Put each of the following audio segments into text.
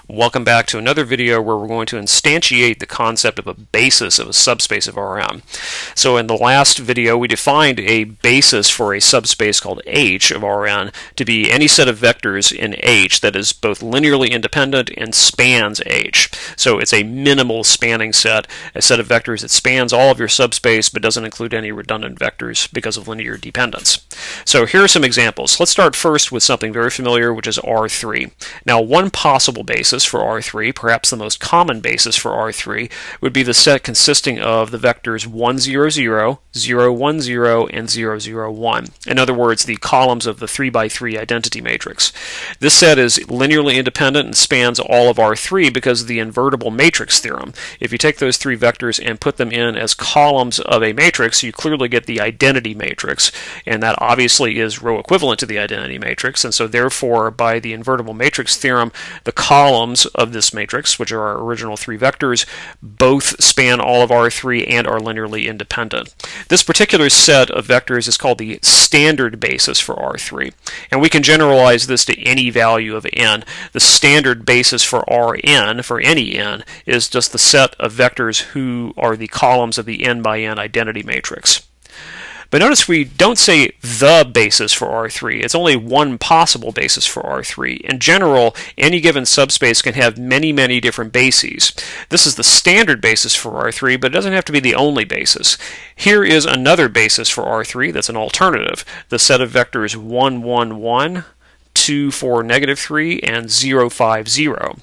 Welcome back to another video where we're going to instantiate the concept of a basis of a subspace of Rn. So in the last video we defined a basis for a subspace called H of Rn to be any set of vectors in H that is both linearly independent and spans H. So it's a minimal spanning set, a set of vectors that spans all of your subspace but doesn't include any redundant vectors because of linear dependence. So here are some examples. Let's start first with something very familiar, which is R3. Now one possible basis for R3, perhaps the most common basis for R3, would be the set consisting of the vectors 1, 0, 0, 0, 1, 0, and 0, 0, 1. In other words, the columns of the 3x3 identity matrix. This set is linearly independent and spans all of R3 because of the invertible matrix theorem. If you take those three vectors and put them in as columns of a matrix, you clearly get the identity matrix, and that obviously is row equivalent to the identity matrix, and so therefore by the invertible matrix theorem, the columns of this matrix, which are our original three vectors, both span all of R3 and are linearly independent. This particular set of vectors is called the standard basis for R3, and we can generalize this to any value of n. The standard basis for Rn, for any n, is just the set of vectors who are the columns of the n by n identity matrix. But notice we don't say the basis for R3. It's only one possible basis for R3. In general, any given subspace can have many, many different bases. This is the standard basis for R3, but it doesn't have to be the only basis. Here is another basis for R3 that's an alternative. The set of vectors 1, 1, 1, 2, 4, negative 3, and 0, 5, 0.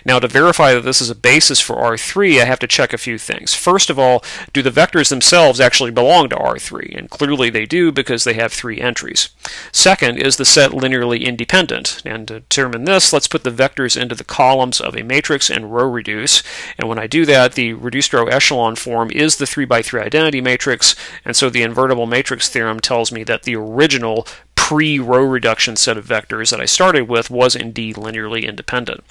Now, to verify that this is a basis for R3, I have to check a few things. First of all, do the vectors themselves actually belong to R3? And clearly they do because they have three entries. Second, is the set linearly independent? And to determine this, let's put the vectors into the columns of a matrix and row reduce. And when I do that, the reduced row echelon form is the 3x3 identity matrix, and so the invertible matrix theorem tells me that the original pre-row reduction set of vectors that I started with was indeed linearly independent.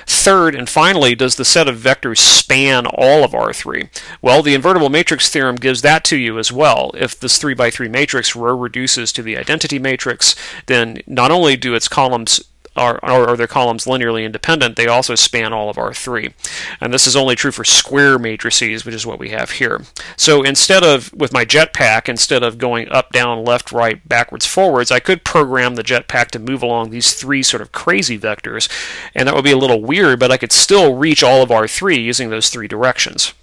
Third, and finally, does the set of vectors span all of R3? Well, the invertible matrix theorem gives that to you as well. If this 3x3 matrix row reduces to the identity matrix, then not only do its columns are their columns linearly independent, they also span all of R3. And this is only true for square matrices, which is what we have here. So instead of, with my jetpack, instead of going up, down, left, right, backwards, forwards, I could program the jetpack to move along these three sort of crazy vectors, and that would be a little weird, but I could still reach all of R3 using those three directions.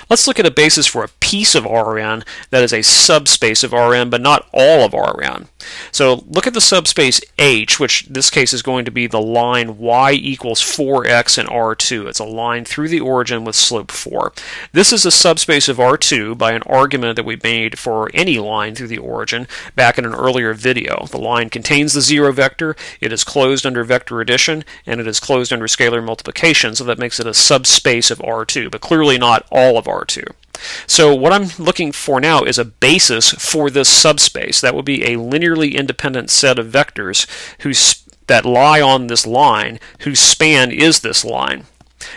Let's look at a basis for a piece of Rn that is a subspace of Rn, but not all of Rn. So look at the subspace H, which in this case is going to be the line y equals 4x in R2. It's a line through the origin with slope 4. This is a subspace of R2 by an argument that we made for any line through the origin back in an earlier video. The line contains the 0 vector, it is closed under vector addition, and it is closed under scalar multiplication, so that makes it a subspace of R2, but clearly not all of R2. So what I'm looking for now is a basis for this subspace. That would be a linearly independent set of vectors that lie on this line, whose span is this line.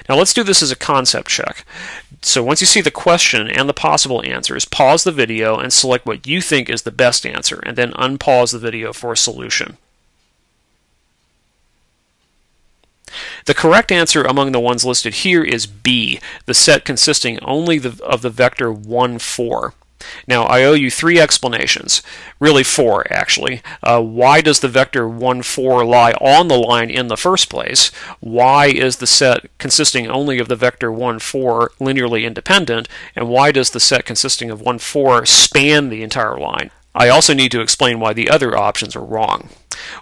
Now let's do this as a concept check. So once you see the question and the possible answers, pause the video and select what you think is the best answer, and then unpause the video for a solution. The correct answer among the ones listed here is B, the set consisting only of the vector 1, 4. Now, I owe you three explanations, really four actually. Why does the vector 1, 4 lie on the line in the first place? Why is the set consisting only of the vector 1, 4 linearly independent? And why does the set consisting of 1, 4 span the entire line? I also need to explain why the other options are wrong.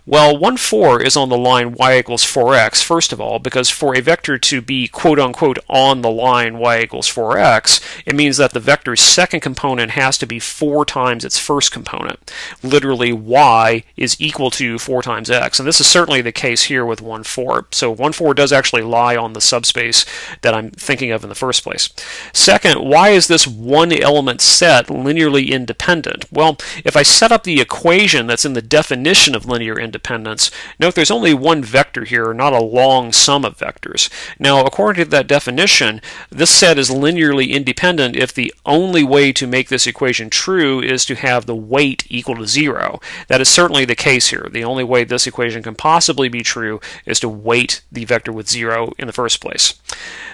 Well, 1, 4 is on the line y equals 4x, first of all, because for a vector to be quote-unquote on the line y equals 4x, it means that the vector's second component has to be 4 times its first component. Literally, y is equal to 4 times x, and this is certainly the case here with 1, 4. So 1, 4 does actually lie on the subspace that I'm thinking of in the first place. Second, why is this one element set linearly independent? Well, if I set up the equation that's in the definition of linear linear independence. Note there's only one vector here, not a long sum of vectors. Now, according to that definition, this set is linearly independent if the only way to make this equation true is to have the weight equal to 0. That is certainly the case here. The only way this equation can possibly be true is to weight the vector with 0 in the first place.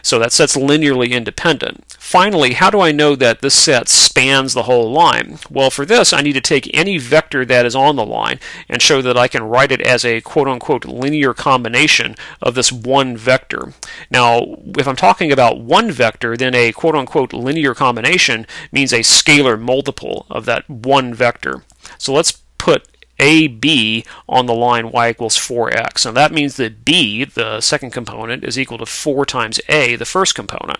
So that set's linearly independent. Finally, how do I know that this set spans the whole line? Well, for this, I need to take any vector that is on the line and show that I can write it as a quote-unquote linear combination of this one vector. Now, if I'm talking about one vector, then a quote-unquote linear combination means a scalar multiple of that one vector. So let's put AB on the line y equals 4x. And that means that B, the second component, is equal to 4 times A, the first component.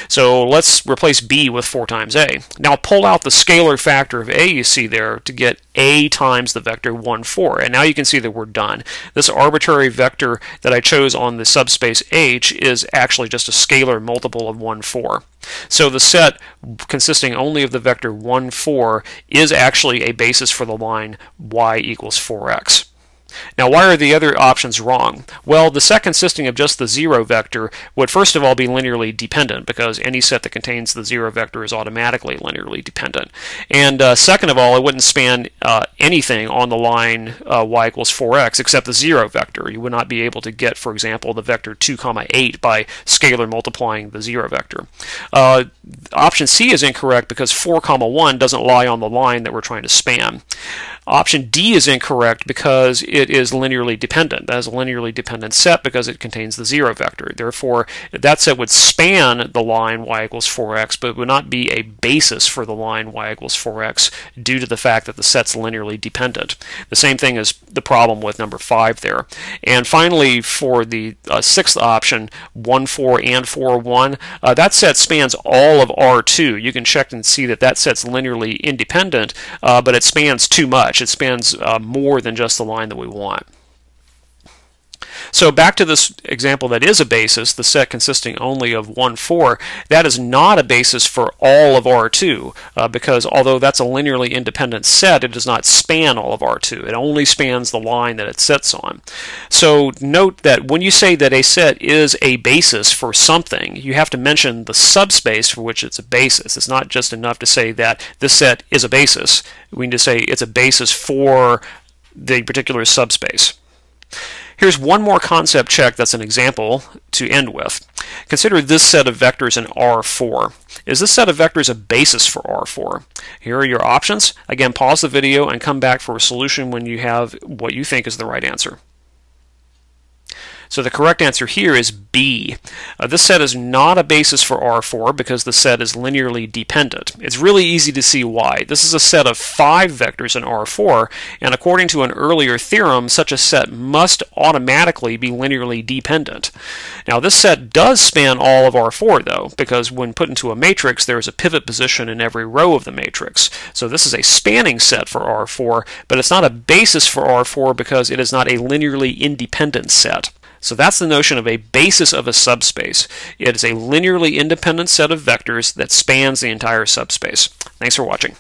So let's replace B with 4 times A. Now pull out the scalar factor of A you see there to get A times the vector 1, 4. And now you can see that we're done. This arbitrary vector that I chose on the subspace H is actually just a scalar multiple of 1, 4. So the set consisting only of the vector 1, 4 is actually a basis for the line y equals 4x. Now, why are the other options wrong? Well, the set consisting of just the 0 vector would first of all be linearly dependent, because any set that contains the 0 vector is automatically linearly dependent. And second of all, it wouldn't span anything on the line y equals 4x except the 0 vector. You would not be able to get, for example, the vector 2, 8 by scalar multiplying the 0 vector. Option C is incorrect because 4, 1 doesn't lie on the line that we're trying to span. Option D is incorrect because it is linearly dependent. That is a linearly dependent set because it contains the 0 vector. Therefore, that set would span the line y equals 4x, but would not be a basis for the line y equals 4x due to the fact that the set's linearly dependent. The same thing is the problem with number 5 there. And finally, for the sixth option, 1, 4 and 4, 1, that set spans all of R2. You can check and see that that set's linearly independent, but it spans too much. It spans more than just the line that we want. So back to this example that is a basis, the set consisting only of 1, 4, that is not a basis for all of R2 because although that's a linearly independent set, it does not span all of R2. It only spans the line that it sits on. So note that when you say that a set is a basis for something, you have to mention the subspace for which it's a basis. It's not just enough to say that this set is a basis. We need to say it's a basis for the particular subspace. Here's one more concept check that's an example to end with. Consider this set of vectors in R4. Is this set of vectors a basis for R4? Here are your options. Again, pause the video and come back for a solution when you have what you think is the right answer. So the correct answer here is B. This set is not a basis for R4 because the set is linearly dependent. It's really easy to see why. This is a set of 5 vectors in R4, and according to an earlier theorem, such a set must automatically be linearly dependent. Now this set does span all of R4 though, because when put into a matrix, there is a pivot position in every row of the matrix. So this is a spanning set for R4, but it's not a basis for R4 because it is not a linearly independent set. So that's the notion of a basis of a subspace. It is a linearly independent set of vectors that spans the entire subspace. Thanks for watching.